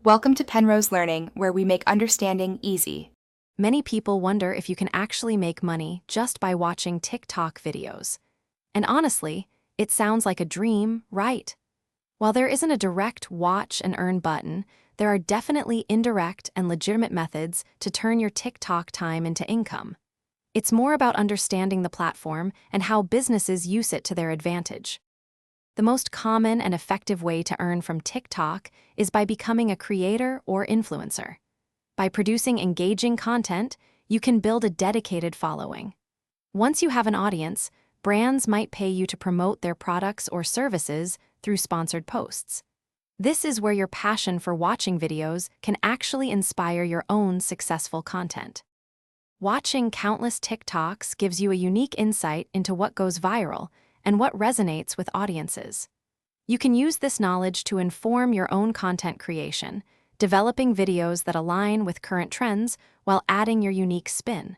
Welcome to Penrose Learning, where we make understanding easy. Many people wonder if you can actually make money just by watching TikTok videos. And honestly, it sounds like a dream, right? While there isn't a direct watch and earn button, there are definitely indirect and legitimate methods to turn your TikTok time into income. It's more about understanding the platform and how businesses use it to their advantage. The most common and effective way to earn from TikTok is by becoming a creator or influencer. By producing engaging content, you can build a dedicated following. Once you have an audience, brands might pay you to promote their products or services through sponsored posts. This is where your passion for watching videos can actually inspire your own successful content. Watching countless TikToks gives you a unique insight into what goes viral and what resonates with audiences. You can use this knowledge to inform your own content creation, developing videos that align with current trends while adding your unique spin.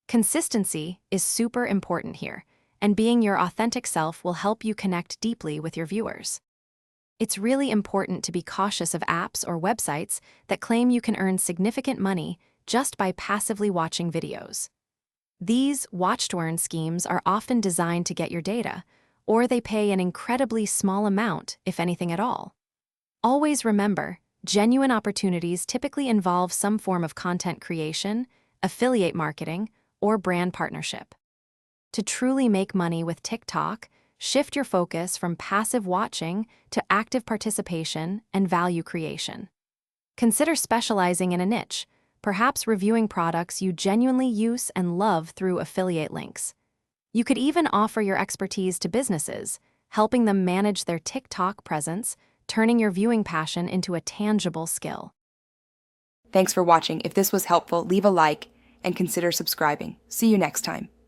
Consistency is super important here, and being your authentic self will help you connect deeply with your viewers. It's really important to be cautious of apps or websites that claim you can earn significant money just by passively watching videos. These watch-to-earn schemes are often designed to get your data, or they pay an incredibly small amount, if anything at all. Always remember, genuine opportunities typically involve some form of content creation, affiliate marketing, or brand partnership. To truly make money with TikTok, shift your focus from passive watching to active participation and value creation. Consider specializing in a niche, perhaps reviewing products you genuinely use and love through affiliate links. You could even offer your expertise to businesses, helping them manage their TikTok presence, turning your viewing passion into a tangible skill. Thanks for watching. If this was helpful, leave a like and consider subscribing. See you next time.